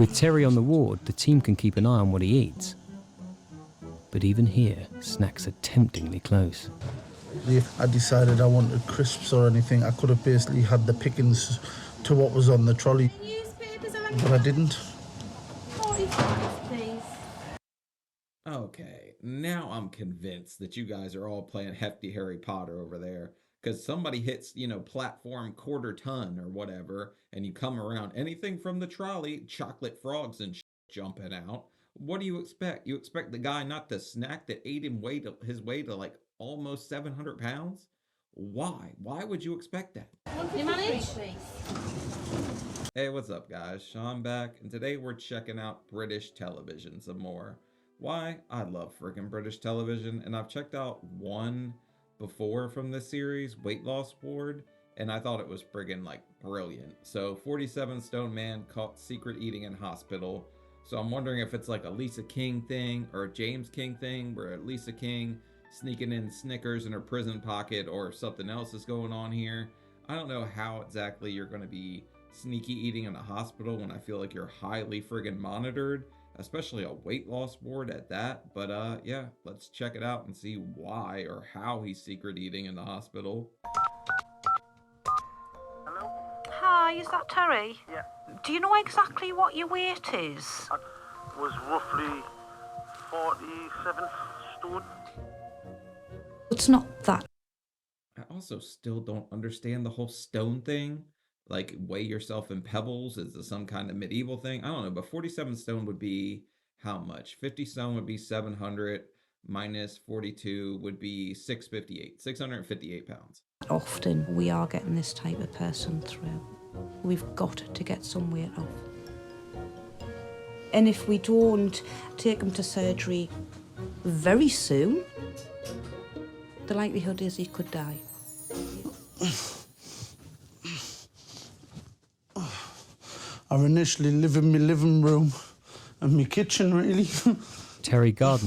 With Terry on the ward, the team can keep an eye on what he eats. But even here, snacks are temptingly close. If I decided I wanted crisps or anything, I could have basically had the pickings to what was on the trolley. But I didn't. 45, please. Okay, now I'm convinced that you guys are all playing hefty Harry Potter over there. Because somebody hits, platform quarter ton or whatever, and you come around anything from the trolley, chocolate frogs and jumping out. What do you expect? You expect the guy not to snack that ate his way to like almost 700 pounds? Why? Why would you expect that? You manage? Hey, what's up, guys? Sean back, and today we're checking out British television some more. Why? I love freaking British television, and I've checked out one before from this series, Weight Loss Ward, and I thought it was friggin' like brilliant. So 47 stone man caught secret eating in hospital. So I'm wondering if it's like a Lisa King thing or a James King thing, where Lisa King sneaking in Snickers in her prison pocket, or if something else is going on here. I don't know how exactly you're going to be sneaky eating in a hospital when I feel like you're highly friggin' monitored, especially a weight loss ward at that. But yeah, let's check it out and see why or how he's secret eating in the hospital. Hello? Hi, is that Terry? Yeah. Do you know exactly what your weight is? I was roughly 47 stone. It's not that. I also still don't understand the whole stone thing. Like, weigh yourself in pebbles? Is this some kind of medieval thing? I don't know, but 47 stone would be how much? 50 stone would be 700, minus 42 would be 658 pounds. Often we are getting this type of person through. We've got to get some weight off. And if we don't take them to surgery very soon, the likelihood is he could die. I initially live in my living room and my kitchen, really. Terry Gardner.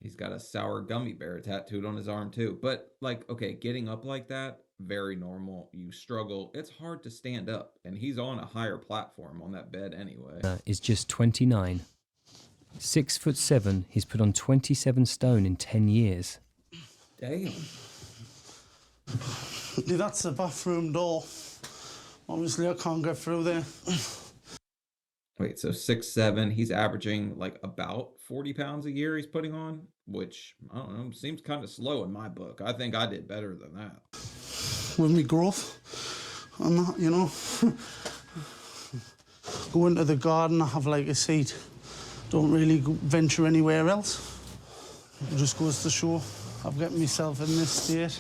He's got a sour gummy bear tattooed on his arm too. But like, okay, getting up like that, very normal. You struggle. It's hard to stand up, and he's on a higher platform on that bed anyway. Is just 29. 6'7", he's put on 27 stone in 10 years. Damn. That's the bathroom door. Obviously, I can't get through there. Wait, so 6'7", he's averaging like about 40 pounds a year he's putting on, which, I don't know, seems kind of slow in my book. I think I did better than that. With me growth and that, you know. Go into the garden, I have like a seat. Don't really venture anywhere else. It just goes to show I've got myself in this state.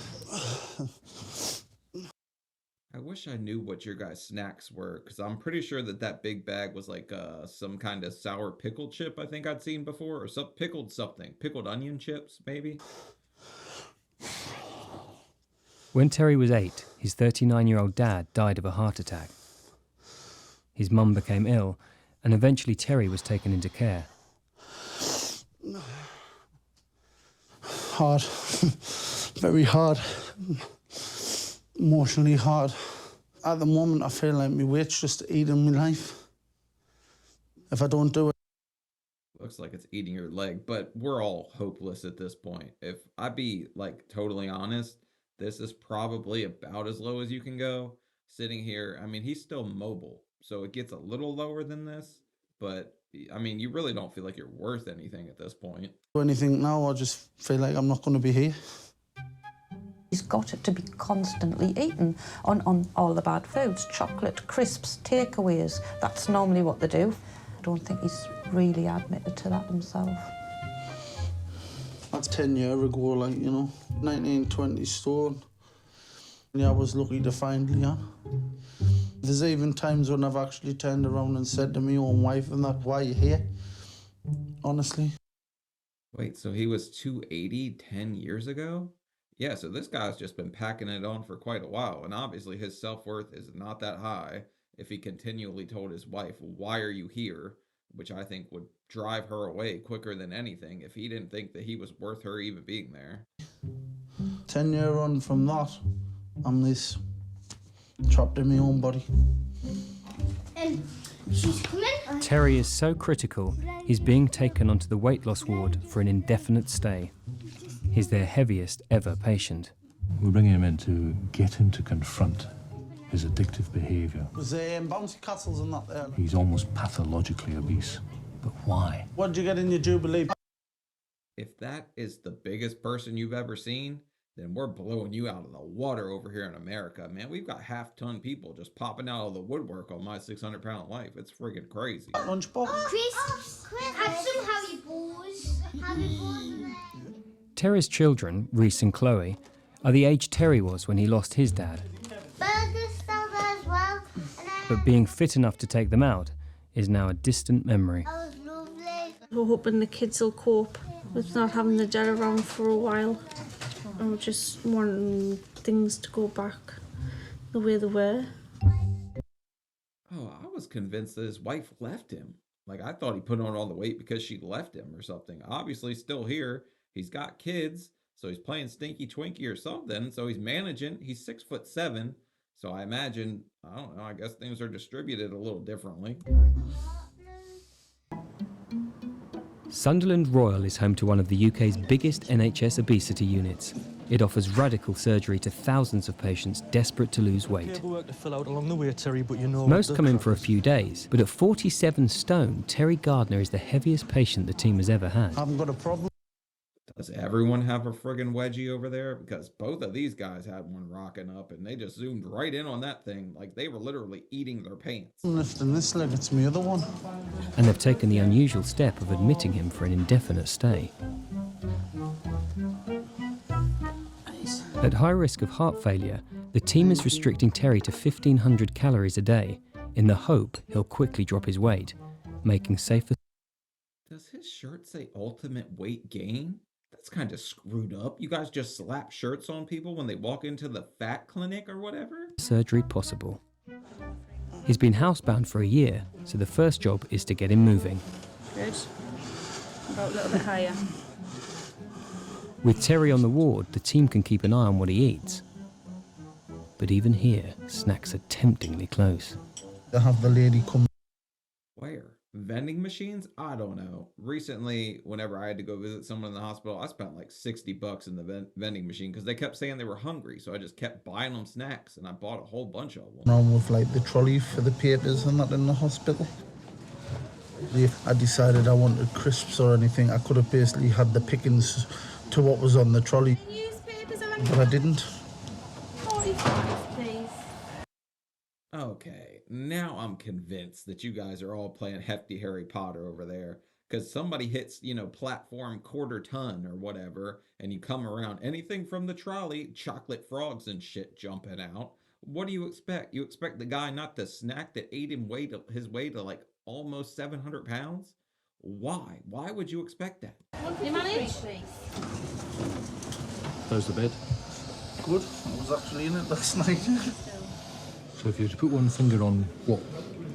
I wish I knew what your guys' snacks were, because I'm pretty sure that big bag was like some kind of sour pickle chip I think I'd seen before, or some pickled onion chips, maybe. When Terry was 8, his 39-year-old dad died of a heart attack. His mum became ill, and eventually Terry was taken into care. Hard. Very hard. Emotionally hard. At the moment, I feel like my weight's just eating my life. If I don't do it. Looks like it's eating your leg, but we're all hopeless at this point. If I be like totally honest, this is probably about as low as you can go. Sitting here, I mean, he's still mobile, so it gets a little lower than this, but I mean, you really don't feel like you're worth anything at this point. Do anything now, I just feel like I'm not going to be here. He's got to be constantly eating on all the bad foods, chocolate, crisps, takeaways. That's normally what they do. I don't think he's really admitted to that himself. That's 10 years ago, like, you know, 19, 20 stone. Yeah, I was lucky to find Leon. There's even times when I've actually turned around and said to my own wife and that, why are you here? Honestly. Wait, so he was 280 10 years ago? Yeah, so this guy's just been packing it on for quite a while, and obviously his self-worth is not that high if he continually told his wife, why are you here? Which I think would drive her away quicker than anything if he didn't think that he was worth her even being there. 10 years on from that, I'm this trapped in my own body. She's coming. Terry is so critical, he's being taken onto the weight loss ward for an indefinite stay. He's their heaviest ever patient. We're bringing him in to get him to confront his addictive behaviour. Was bouncy castles and that there? He's almost pathologically obese. But why? What did you get in your Jubilee? If that is the biggest person you've ever seen, then we're blowing you out of the water over here in America, man. We've got half-ton people just popping out of the woodwork on my 600-pound life. It's freaking crazy. Lunchbox. Chris, have some Harry Balls. Harry Balls in there. Terry's children, Reese and Chloe, are the age Terry was when he lost his dad. Burgers still there as well. But being fit enough to take them out is now a distant memory. That was lovely. We're hoping the kids will cope with not having the dad around for a while. And we're just wanting things to go back the way they were. Oh, I was convinced that his wife left him. Like, I thought he put on all the weight because she left him or something. Obviously, still here. He's got kids, so he's playing Stinky Twinkie or something. So he's managing. He's 6'7". So I imagine, I don't know, I guess things are distributed a little differently. Sunderland Royal is home to one of the UK's biggest NHS obesity units. It offers radical surgery to thousands of patients desperate to lose weight. Paperwork to fill out along the way, Terry, but you know Most come in for a few days, but at 47 stone, Terry Gardner is the heaviest patient the team has ever had. I haven't got a problem. Does everyone have a friggin' wedgie over there? Because both of these guys had one rocking up and they just zoomed right in on that thing like they were literally eating their pants. I'm lifting this leg, it's my other one. And they've taken the unusual step of admitting him for an indefinite stay. At high risk of heart failure, the team is restricting Terry to 1,500 calories a day in the hope he'll quickly drop his weight, making safer. Does his shirt say ultimate weight gain? That's kind of screwed up. You guys just slap shirts on people when they walk into the fat clinic or whatever? Surgery possible. He's been housebound for a year, so the first job is to get him moving. Good. About a little bit higher. With Terry on the ward, the team can keep an eye on what he eats. But even here, snacks are temptingly close. To have the lady come. Where? Vending machines? I don't know. Recently, whenever I had to go visit someone in the hospital, I spent like $60 in the vending machine because they kept saying they were hungry. So I just kept buying them snacks and I bought a whole bunch of them. On with like the trolley for the papers and that in the hospital. If I decided I wanted crisps or anything, I could have basically had the pickings to what was on the trolley. But I didn't. 45, please. Okay, now I'm convinced that you guys are all playing hefty Harry Potter over there. Because somebody hits, platform quarter ton or whatever, and you come around anything from the trolley, chocolate frogs and shit jumping out. What do you expect? You expect the guy not to snack that ate his way to like almost 700 pounds? Why? Why would you expect that? You manage? How's the bed? Good. I was actually in it last night. So if you were to put one finger on what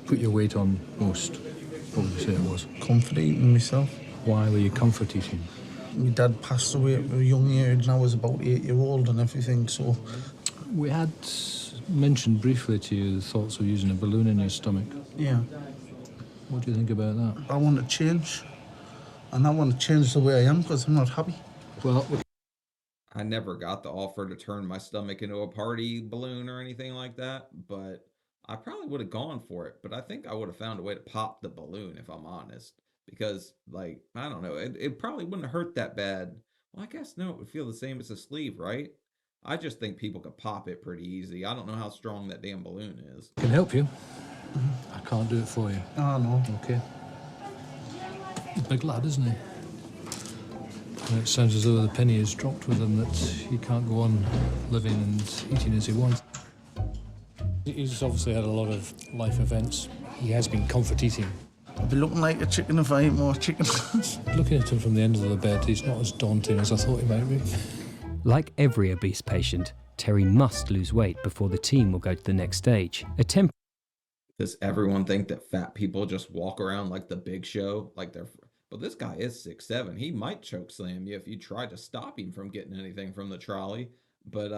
put your weight on most, what would you say it was? Comfort eating myself. Why were you comfort eating? My dad passed away at a young age and I was about 8-year-old and everything, so... We had mentioned briefly to you the thoughts of using a balloon in your stomach. Yeah. What do you think about that? I want to change. And I want to change the way I am because I'm not happy. Well, I never got the offer to turn my stomach into a party balloon or anything like that, but I probably would have gone for it. But I think I would have found a way to pop the balloon, if I'm honest. Because, like, I don't know, it probably wouldn't hurt that bad. Well, I guess no, it would feel the same as a sleeve, right? I just think people could pop it pretty easy. I don't know how strong that damn balloon is. I can help you. I can't do it for you. Oh, no. Okay. He's a big lad, isn't he? And it sounds as though the penny is dropped with him that he can't go on living and eating as he wants. He's obviously had a lot of life events. He has been comfort eating. I'd be looking like a chicken if I ate more chicken. Looking at him from the end of the bed, he's not as daunting as I thought he might be. Like every obese patient, Terry must lose weight before the team will go to the next stage. Does everyone think that fat people just walk around like the Big Show? Like they're... But this guy is 6'7". He might choke slam you if you try to stop him from getting anything from the trolley. But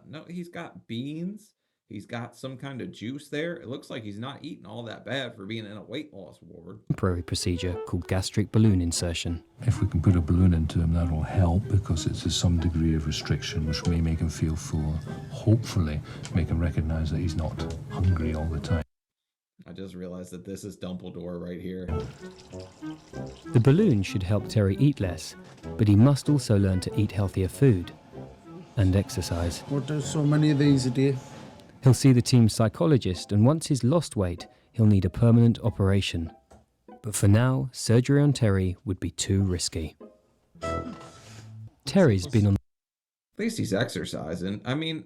no, he's got beans. He's got some kind of juice there. It looks like he's not eating all that bad for being in a weight loss ward. Temporary procedure called gastric balloon insertion. If we can put a balloon into him, that'll help because it's some degree of restriction, which may make him feel full. Hopefully, make him recognise that he's not hungry all the time. I just realized that this is Dumbledore right here. The balloon should help Terry eat less, but he must also learn to eat healthier food and exercise. We'll do so many of these a day. He'll see the team's psychologist, and once he's lost weight, he'll need a permanent operation. But for now, surgery on Terry would be too risky. Terry's been on... At least he's exercising. I mean,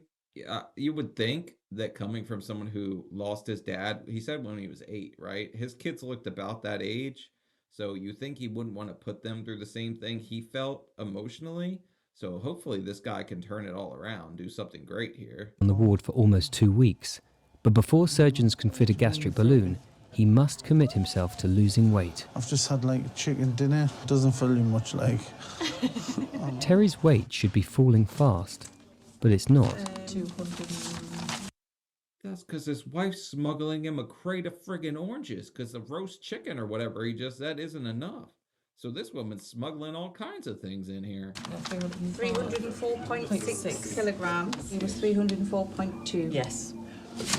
you would think that coming from someone who lost his dad, he said when he was 8, right? His kids looked about that age, so you think he wouldn't want to put them through the same thing he felt emotionally. So hopefully this guy can turn it all around, do something great here. On the ward for almost 2 weeks, but before surgeons can fit a gastric balloon, he must commit himself to losing weight. I've just had like chicken dinner. Doesn't feel much like. Terry's weight should be falling fast, but it's not. 200. That's because his wife's smuggling him a crate of friggin' oranges because the roast chicken or whatever he just said isn't enough. So this woman's smuggling all kinds of things in here. 304.6 kilograms. He was 304.2. Yes.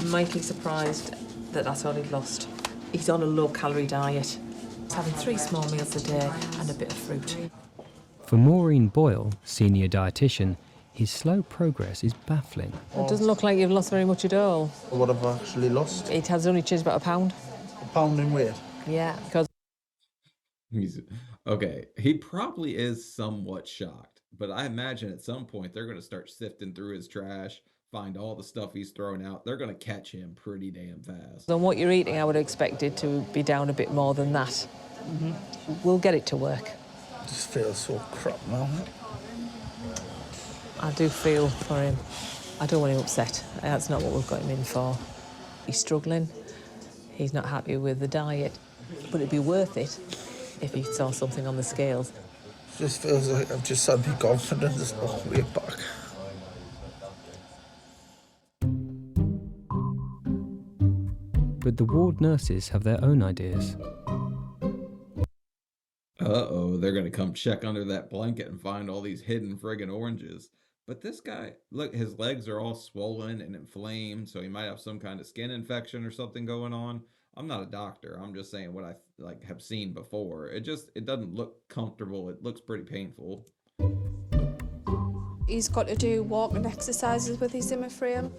Mightily surprised that that's all he'd lost. He's on a low-calorie diet. He's having 3 small meals a day and a bit of fruit. For Maureen Boyle, senior dietitian, his slow progress is baffling. It doesn't look like you've lost very much at all. What have I actually lost? It has only changed about £1 pound. A pound in weight? Yeah, because... Okay, he probably is somewhat shocked, but I imagine at some point they're going to start sifting through his trash, find all the stuff he's throwing out. They're going to catch him pretty damn fast. On what you're eating, I would expect it to be down a bit more than that. We'll get it to work. I just feel so crap now. I do feel for him. I don't want him upset. That's not what we've got him in for. He's struggling. He's not happy with the diet, but it'd be worth it if he saw something on the scales. It just feels like I've just had my confidence all the way back. But the ward nurses have their own ideas. Uh-oh, they're going to come check under that blanket and find all these hidden friggin' oranges. But this guy, look, his legs are all swollen and inflamed, so he might have some kind of skin infection or something going on. I'm not a doctor. I'm just saying what I have seen before. It doesn't look comfortable. It looks pretty painful. He's got to do walking exercises with his Zimmer frame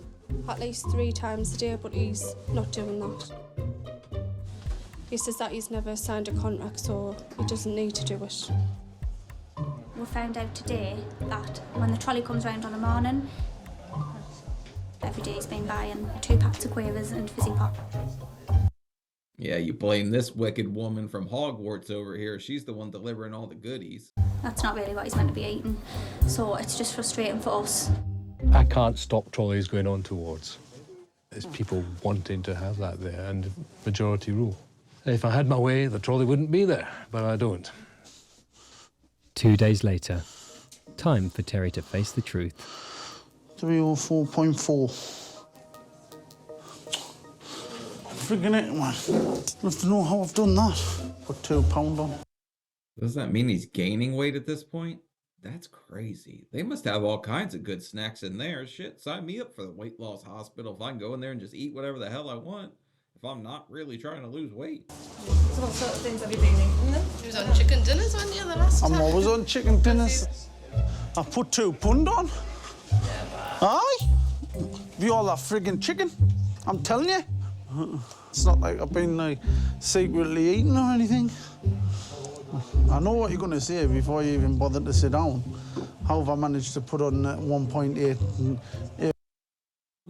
at least 3 times a day, but he's not doing that. He says that he's never signed a contract, so he doesn't need to do it. We found out today that when the trolley comes round on a morning, every day he's been buying 2 packs of quavers and fizzy pop. Yeah, you blame this wicked woman from Hogwarts over here. She's the one delivering all the goodies. That's not really what he's meant to be eating, so it's just frustrating for us. I can't stop trolleys going on towards. It's people wanting to have that there and majority rule. If I had my way, the trolley wouldn't be there, but I don't. 2 days later, time for Terry to face the truth. 304.4. Friggin' it, man. I have to know how I've done that. Put £2 on. Does that mean he's gaining weight at this point? That's crazy. They must have all kinds of good snacks in there. Shit, sign me up for the weight loss hospital if I can go in there and just eat whatever the hell I want. If I'm not really trying to lose weight. So what sort of things have you been eating then? You was on chicken dinners, weren't you, the last time? I'm always on chicken dinners. I put £2 on. Aye? Be all that friggin' chicken. I'm telling you. It's not like I've been like secretly eating or anything. I know what you're going to say before you even bother to sit down. How have I managed to put on 1.8?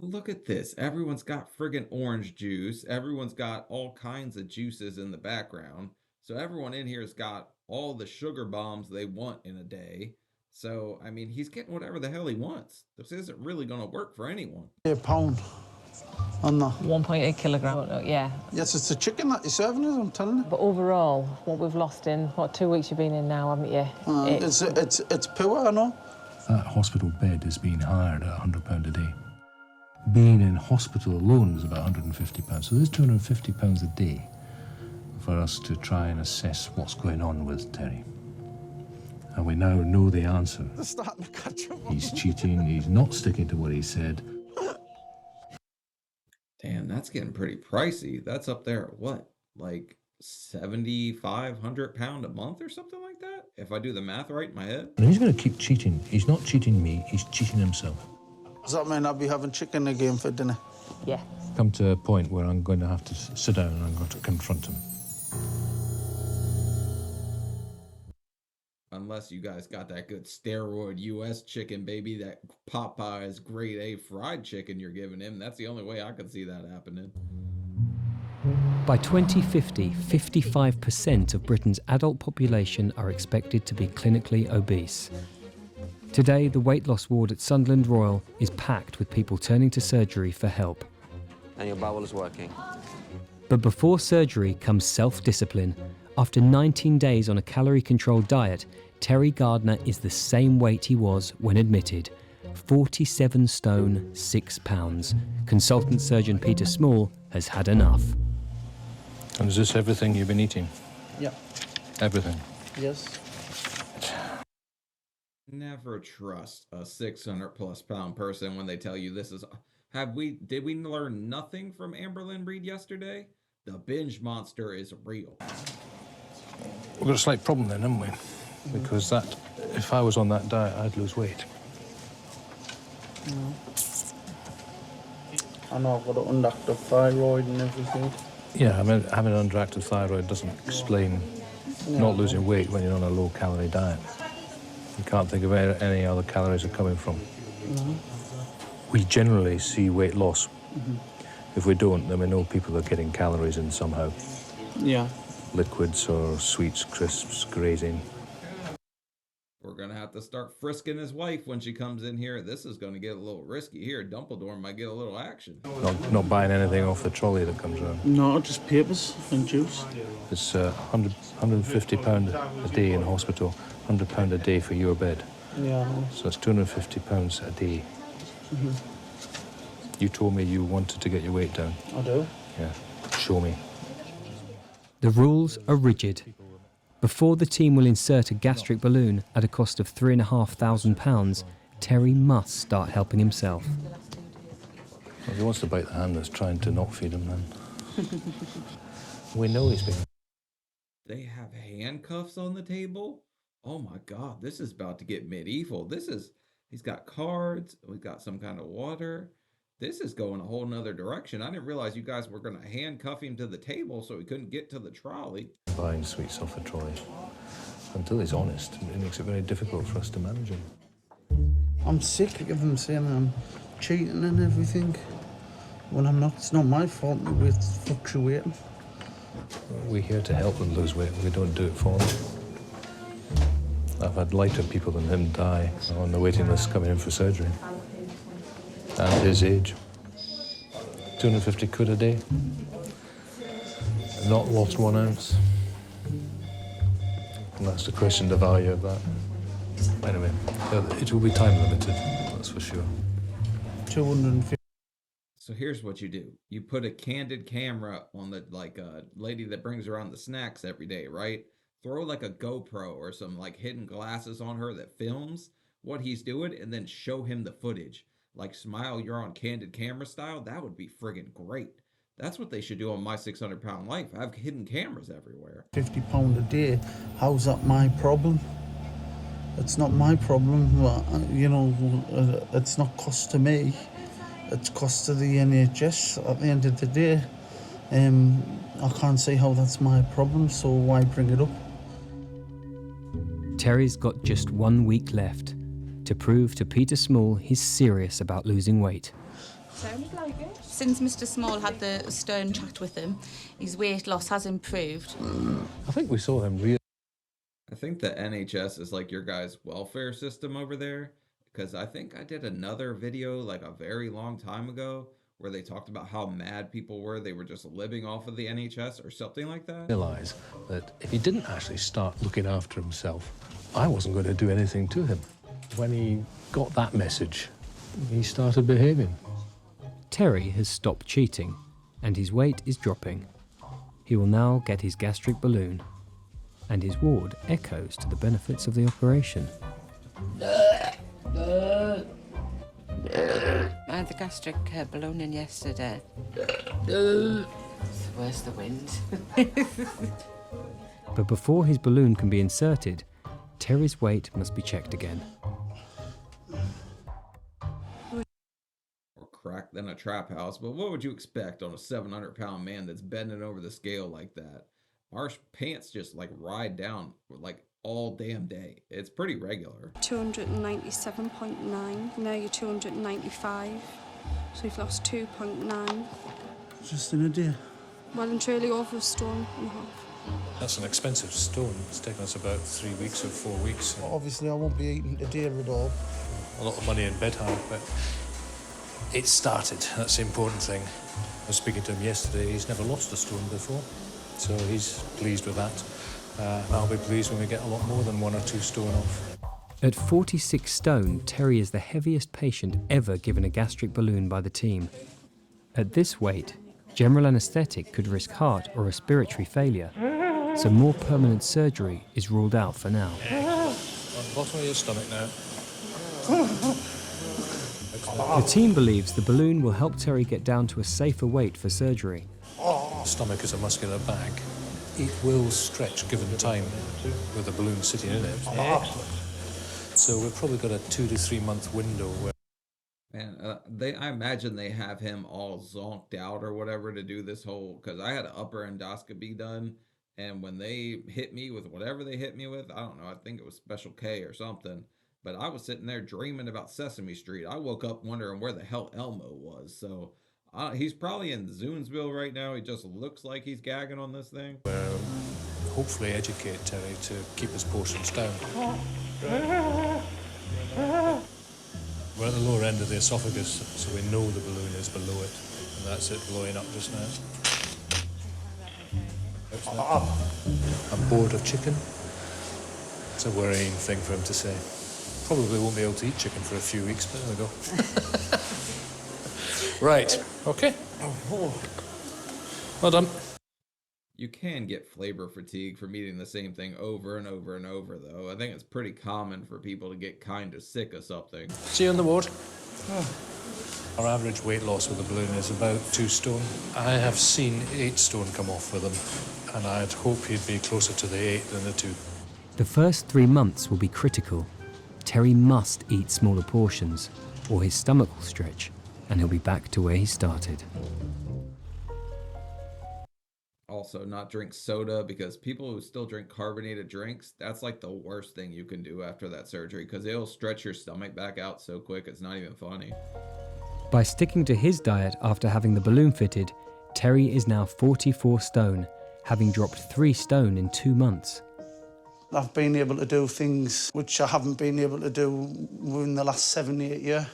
Look at this. Everyone's got friggin' orange juice. Everyone's got all kinds of juices in the background. So everyone in here's got all the sugar bombs they want in a day. So, I mean, he's getting whatever the hell he wants. This isn't really going to work for anyone. £1 on that. 1.8 kilogram, yeah. Yes, it's the chicken that you're serving us, I'm telling you. But overall, what we've lost in, what, 2 weeks you've been in now, haven't you? It's poor, I know. That hospital bed is being hired at £100 a day. Being in hospital alone was about £150. So there's £250 a day for us to try and assess what's going on with Terry. And we now know the answer. He's cheating, he's not sticking to what he said. Damn, that's getting pretty pricey. That's up there at what? Like £7,500 a month or something like that? If I do the math right in my head. And he's going to keep cheating. He's not cheating me, he's cheating himself. Does that mean I'll be having chicken again for dinner? Yeah. Come to a point where I'm going to have to sit down and I'm going to confront him. Unless you guys got that good steroid US chicken, baby, that Popeye's grade A fried chicken you're giving him. That's the only way I could see that happening. By 2050, 55% of Britain's adult population are expected to be clinically obese. Today, the weight loss ward at Sunderland Royal is packed with people turning to surgery for help. And your bowel is working. But before surgery comes self-discipline. After 19 days on a calorie-controlled diet, Terry Gardner is the same weight he was when admitted, 47 stone, 6 pounds. Consultant surgeon Peter Small has had enough. And is this everything you've been eating? Yeah. Everything? Yes. Never trust a 600+ pound person when they tell you this is... Did we learn nothing from Amberlynn Reid yesterday? The binge monster is real. We've got a slight problem then, haven't we? Because if I was on that diet, I'd lose weight. I know I've got an underactive thyroid and everything. Yeah, I mean, having an underactive thyroid doesn't explain not losing weight when you're on a low-calorie diet. You can't think of where any other calories are coming from. No. We generally see weight loss. If we don't, then we know people are getting calories in somehow. Yeah. Liquids or sweets, crisps, grazing. We're going to have to start frisking his wife when she comes in here. This is going to get a little risky here. Dumbledore might get a little action. Not buying anything off the trolley that comes around. No, just papers and juice. It's £150 a day in hospital, £100 a day for your bed. Yeah. So it's £250 a day. You told me you wanted to get your weight down. I do. Yeah. Show me. The rules are rigid. Before the team will insert a gastric balloon at a cost of £3,500, Terry must start helping himself. Well, he wants to bite the hand that's trying to not feed him then. We know he's been... They have handcuffs on the table? Oh my God, this is about to get medieval. He's got cards, we've got some kind of water. This is going a whole nother direction. I didn't realize you guys were going to handcuff him to the table so he couldn't get to the trolley. Buying sweets off the trolley. Until he's honest, it makes it very difficult for us to manage him. I'm sick of them saying I'm cheating and everything. When I'm not, it's not my fault my weight's fluctuating. We're here to help them lose weight. We don't do it for them. I've had lighter people than him die on the waiting list coming in for surgery. And his age. 250 quid a day. Not lost 1 ounce. And that's to question the value of that. Anyway, it will be time limited, that's for sure. 250. So here's what you do. You put a candid camera on the, lady that brings around the snacks every day, right? Throw like a GoPro or some hidden glasses on her that films what he's doing and then show him the footage. Like Smile, you're on candid camera style. That would be friggin' great. That's what they should do on My 600 Pound Life. I have hidden cameras everywhere. £50 a day, how's that my problem? It's not my problem, it's not cost to me. It's cost to the NHS at the end of the day. I can't see how that's my problem, so why bring it up? Terry's got just 1 week left to prove to Peter Small he's serious about losing weight. Sounded like it. Since Mr. Small had the stern chat with him, his weight loss has improved. I think we saw him really... I think the NHS is like your guys' welfare system over there. Because I think I did another video a very long time ago where they talked about how mad people were. They were just living off of the NHS or something like that. Realize that if he didn't actually start looking after himself, I wasn't going to do anything to him. When he got that message, he started behaving. Terry has stopped cheating and his weight is dropping. He will now get his gastric balloon, and his ward echoes to the benefits of the operation. I had the gastric balloon in yesterday. Where's the wind? But before his balloon can be inserted, Terry's weight must be checked again. More crack than a trap house, but what would you expect on a 700-pound man that's bending over the scale like that? Our pants just like ride down like all damn day. It's pretty regular. 297.9, now you're 295, so you've lost 2.9. Just in a day. Well and truly over a stone and a half. That's an expensive stone. It's taken us about 3 weeks or 4 weeks. Obviously, I won't be eating today at all. A lot of money in bed hard, but it started. That's the important thing. I was speaking to him yesterday. He's never lost a stone before, so he's pleased with that. And I'll be pleased when we get a lot more than 1 or 2 stone off. At 46 stone, Terry is the heaviest patient ever given a gastric balloon by the team. At this weight, general anaesthetic could risk heart or respiratory failure, so more permanent surgery is ruled out for now. On the bottom of your stomach now. The team believes the balloon will help Terry get down to a safer weight for surgery. The stomach is a muscular bag. It will stretch given time with the balloon sitting in it. So we've probably got a 2 to 3 month window where... Man, I imagine they have him all zonked out or whatever to do this whole, because I had an upper endoscopy done, and when they hit me with whatever they hit me with, I don't know, I think it was Special K or something, but I was sitting there dreaming about Sesame Street. I woke up wondering where the hell Elmo was, so he's probably in Zoonsville right now. He just looks like he's gagging on this thing. Hopefully educate Terry to keep his portions down. We're at the lower end of the esophagus, so we know the balloon is below it, and that's it blowing up just now. I'm bored of chicken. It's a worrying thing for him to say. Probably won't be able to eat chicken for a few weeks, but there we go. Right, okay. Well done. You can get flavor fatigue from eating the same thing over and over and over, though. I think it's pretty common for people to get kind of sick of something. See you on the ward. Our average weight loss with a balloon is about 2 stone. I have seen 8 stone come off with him, and I'd hope he'd be closer to the 8 than the 2. The first 3 months will be critical. Terry must eat smaller portions, or his stomach will stretch, and he'll be back to where he started. Also, not drink soda, because people who still drink carbonated drinks, that's like the worst thing you can do after that surgery, because it'll stretch your stomach back out so quick it's not even funny. By sticking to his diet after having the balloon fitted, Terry is now 44 stone, having dropped 3 stone in 2 months. I've been able to do things which I haven't been able to do in the last 7-8 years.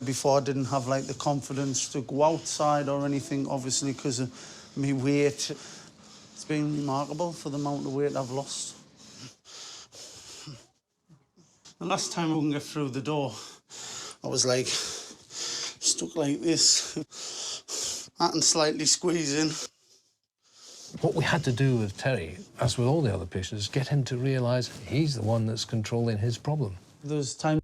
Before, I didn't have like the confidence to go outside or anything, obviously, because of my weight. It's been remarkable for the amount of weight I've lost. The last time I couldn't get through the door, I was like stuck like this, and slightly squeezing. What we had to do with Terry, as with all the other patients, is get him to realise he's the one that's controlling his problem. There's time.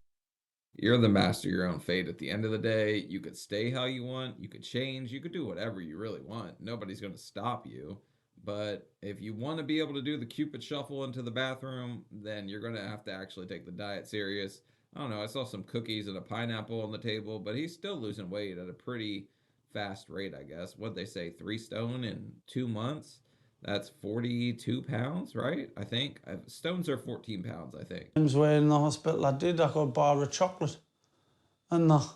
You're the master of your own fate at the end of the day. You could stay how you want, you could change, you could do whatever you really want. Nobody's going to stop you. But if you want to be able to do the Cupid shuffle into the bathroom, then you're going to have to actually take the diet serious. I don't know, I saw some cookies and a pineapple on the table, but he's still losing weight at a pretty fast rate, I guess. What'd they say, 3 stone in 2 months? That's 42 pounds, right? I think. Stones are 14 pounds, I think. Times where in the hospital I got a bar of chocolate and that,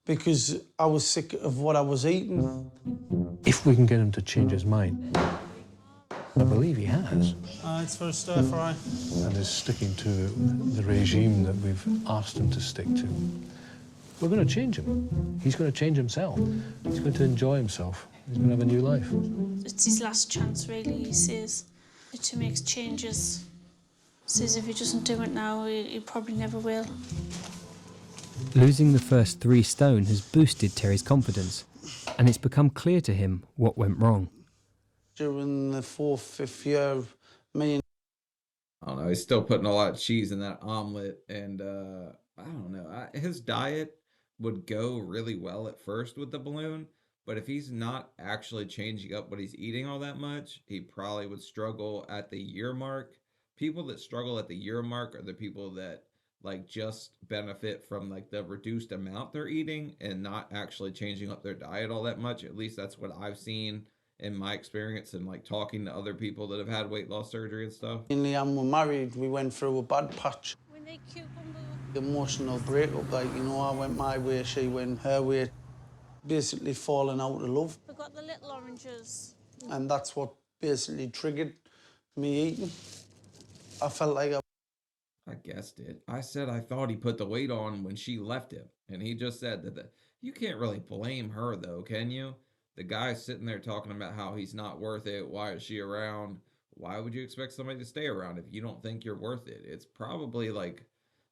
because I was sick of what I was eating. If we can get him to change his mind, I believe he has. It's for a stir fry. And is sticking to the regime that we've asked him to stick to. We're going to change him. He's going to change himself. He's going to enjoy himself. He's going to have a new life. It's his last chance, really, he says, to make changes. Says if he doesn't do it now, he probably never will. Losing the first 3 stone has boosted Terry's confidence, and it's become clear to him what went wrong. During the 4th, 5th year, me and I don't know. He's still putting a lot of cheese in that omelet, and I don't know. His diet would go really well at first with the balloon, but if he's not actually changing up what he's eating all that much, he probably would struggle at the year mark. People that struggle at the year mark are the people that like just benefit from like the reduced amount they're eating and not actually changing up their diet all that much. At least that's what I've seen in my experience and like talking to other people that have had weight loss surgery and stuff. Me and Leanne were married, we went through a bad patch. Emotional breakup, like, you know, I went my way, she went her way. Basically falling out of love. We've got the little oranges. And that's what basically triggered me eating. I felt like I guessed it. I said I thought he put the weight on when she left him, and he just said that you can't really blame her though, can you? The guy's sitting there talking about how he's not worth it. Why is she around? Why would you expect somebody to stay around if you don't think you're worth it? It's probably like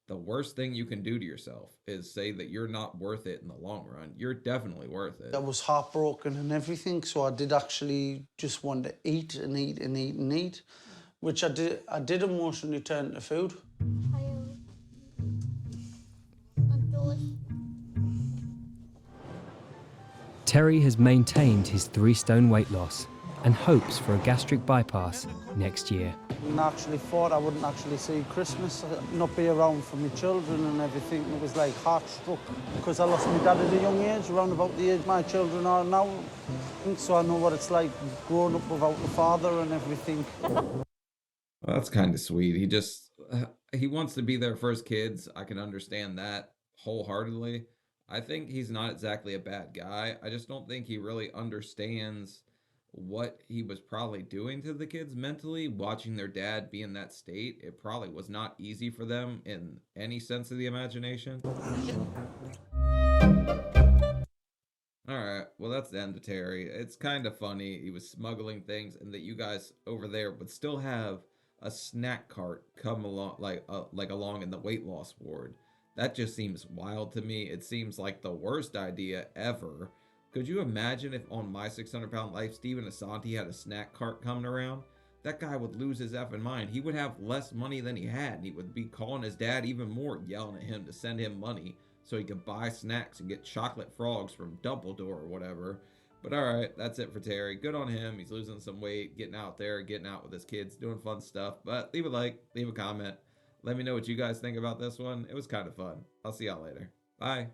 the worst thing you can do to yourself is say that you're not worth it in the long run. You're definitely worth it. I was heartbroken and everything, so I did actually just want to eat and eat and eat and eat, which I did. I did emotionally turn to food. Terry has maintained his 3 stone weight loss and hopes for a gastric bypass next year. I actually thought I wouldn't actually see Christmas, not be around for my children and everything. It was like heart-struck because I lost my dad at a young age, around about the age my children are now. So I know what it's like growing up without the father and everything. Well, that's kind of sweet. He wants to be there for his kids. I can understand that wholeheartedly. I think he's not exactly a bad guy. I just don't think he really understands what he was probably doing to the kids mentally, watching their dad be in that state. It probably was not easy for them in any sense of the imagination. Alright, well that's the end of Terry. It's kind of funny he was smuggling things and that you guys over there would still have a snack cart come along like along in the weight loss ward. That just seems wild to me. It seems like the worst idea ever. Could you imagine if on My 600-Pound Life, Stephen Asante had a snack cart coming around? That guy would lose his effing mind. He would have less money than he had, and he would be calling his dad even more, yelling at him to send him money so he could buy snacks and get chocolate frogs from Dumbledore or whatever. But alright, that's it for Terry. Good on him. He's losing some weight, getting out there, getting out with his kids, doing fun stuff. But leave a like, leave a comment. Let me know what you guys think about this one. It was kind of fun. I'll see y'all later. Bye.